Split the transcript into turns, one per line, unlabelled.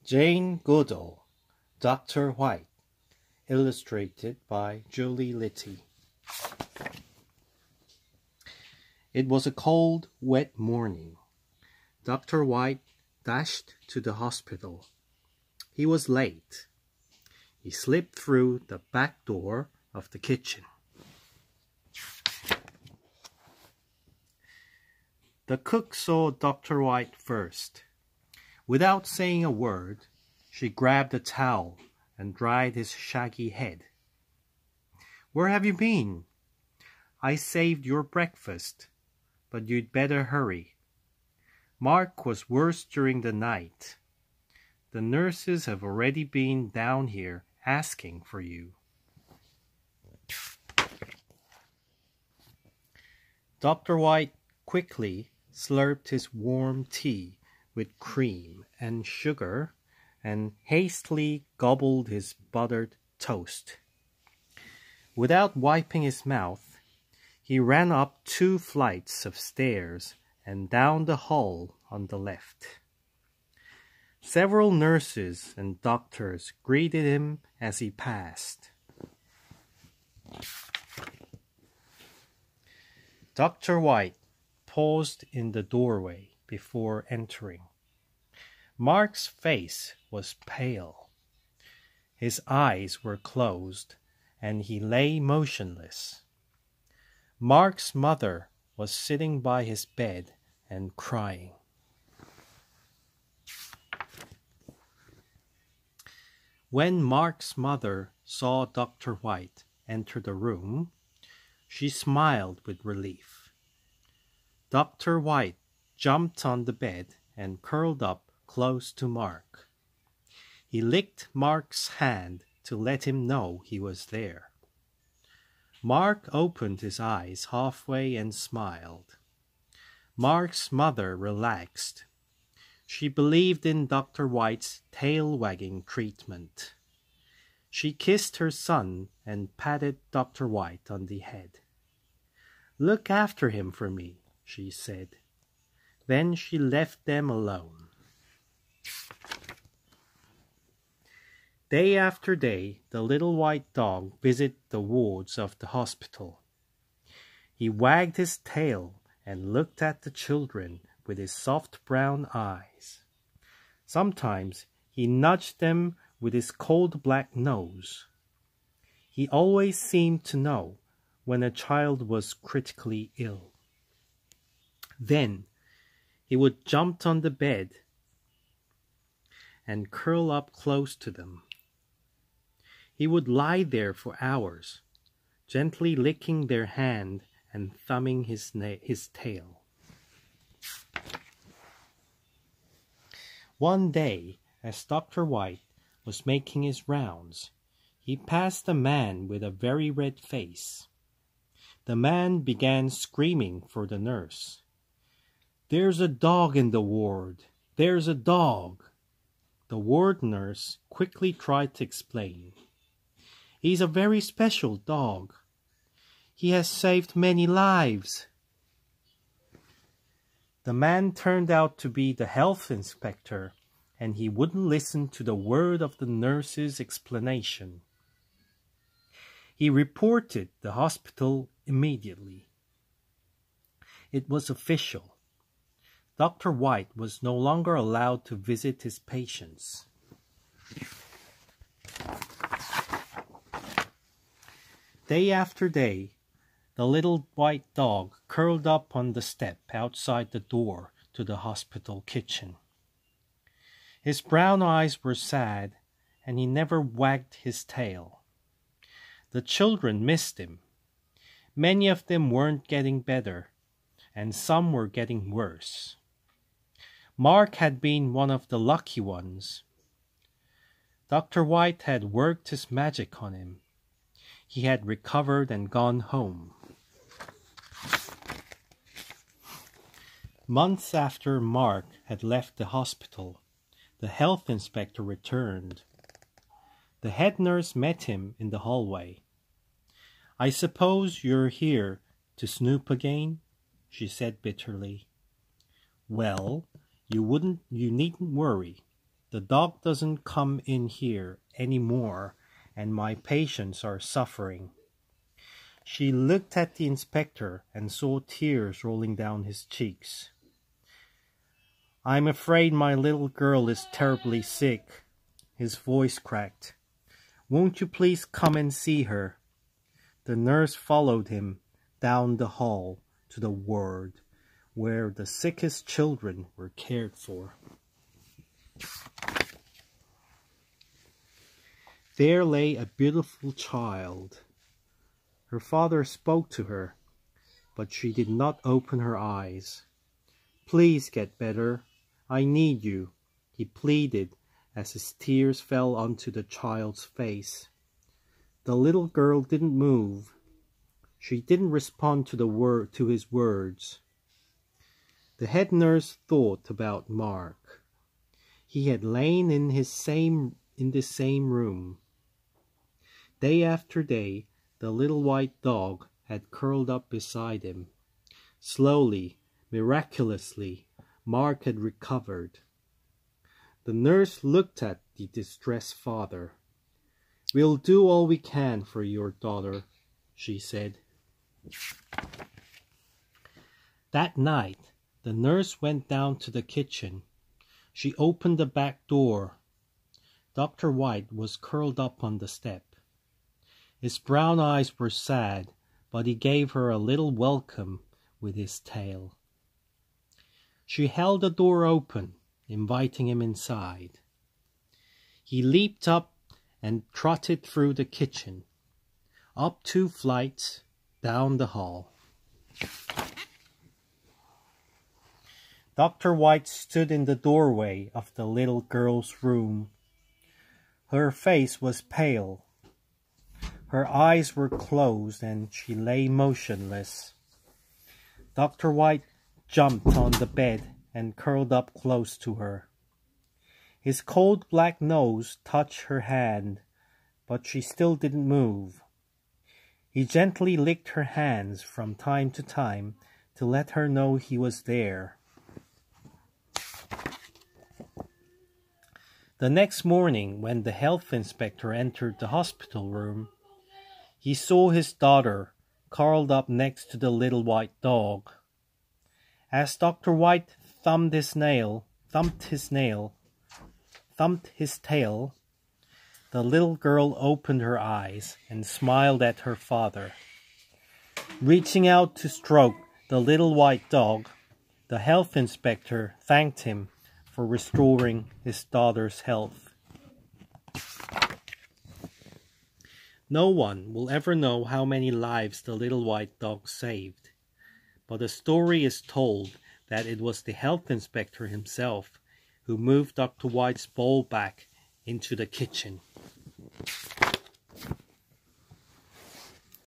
Jane Goodall, Dr. White, illustrated by Julie Litty. It was a cold, wet morning. Dr. White dashed to the hospital. He was late. He slipped through the back door of the kitchen. The cook saw Dr. White first. Without saying a word, she grabbed a towel and dried his shaggy head. "Where have you been? I saved your breakfast, but you'd better hurry. Mark was worse during the night. The nurses have already been down here asking for you." Dr. White quickly slurped his warm tea with cream and sugar and hastily gobbled his buttered toast. Without wiping his mouth, he ran up 2 flights of stairs and down the hall on the left. Several nurses and doctors greeted him as he passed. Dr. White paused in the doorway before entering. Mark's face was pale. His eyes were closed, and he lay motionless. Mark's mother was sitting by his bed and crying. When Mark's mother saw Dr. White enter the room, she smiled with relief. Dr. White jumped on the bed and curled up close to Mark. He licked Mark's hand to let him know he was there. Mark opened his eyes halfway and smiled. Mark's mother relaxed. She believed in Dr. White's tail-wagging treatment. She kissed her son and patted Dr. White on the head. "Look after him for me," she said. Then she left them alone. Day after day, the little white dog visited the wards of the hospital. He wagged his tail and looked at the children with his soft brown eyes. Sometimes he nudged them with his cold black nose. He always seemed to know when a child was critically ill. Then he would jump on the bed and curl up close to them. He would lie there for hours, gently licking their hand and thumbing his tail. One day, as Dr. White was making his rounds, he passed a man with a very red face. The man began screaming for the nurse. "There's a dog in the ward! There's a dog!" The ward nurse quickly tried to explain. "He's a very special dog. He has saved many lives." The man turned out to be the health inspector, and he wouldn't listen to the word of the nurse's explanation. He reported the hospital immediately. It was official. Dr. White was no longer allowed to visit his patients. Day after day, the little white dog curled up on the step outside the door to the hospital kitchen. His brown eyes were sad, and he never wagged his tail. The children missed him. Many of them weren't getting better, and some were getting worse. Mark had been one of the lucky ones. Dr. White had worked his magic on him. He had recovered and gone home. Months after Mark had left the hospital, the health inspector returned. The head nurse met him in the hallway. "I suppose you're here to snoop again?" she said bitterly. "Well, you needn't worry. The dog doesn't come in here anymore, and my patients are suffering." She looked at the inspector and saw tears rolling down his cheeks. "I'm afraid my little girl is terribly sick." His voice cracked. "Won't you please come and see her?" The nurse followed him down the hall to the ward where the sickest children were cared for. There lay a beautiful child. Her father spoke to her, but she did not open her eyes. "Please get better. I need you," he pleaded as his tears fell onto the child's face. The little girl didn't move. She didn't respond to his words. The head nurse thought about Mark. He had lain in the same room. Day after day, the little white dog had curled up beside him. Slowly, miraculously, Mark had recovered. The nurse looked at the distressed father. "We'll do all we can for your daughter," she said. That night, the nurse went down to the kitchen. She opened the back door. Dr. White was curled up on the step. His brown eyes were sad, but he gave her a little welcome with his tail. She held the door open, inviting him inside. He leaped up and trotted through the kitchen, up 2 flights, down the hall. Dr. White stood in the doorway of the little girl's room. Her face was pale. Her eyes were closed and she lay motionless. Dr. White jumped on the bed and curled up close to her. His cold black nose touched her hand, but she still didn't move. He gently licked her hands from time to time to let her know he was there. The next morning, when the health inspector entered the hospital room, he saw his daughter curled up next to the little white dog. As Dr. White thumped his tail, the little girl opened her eyes and smiled at her father. Reaching out to stroke the little white dog, the health inspector thanked him for restoring his daughter's health. No one will ever know how many lives the little white dog saved, but the story is told that it was the health inspector himself who moved Dr. White's bowl back into the kitchen.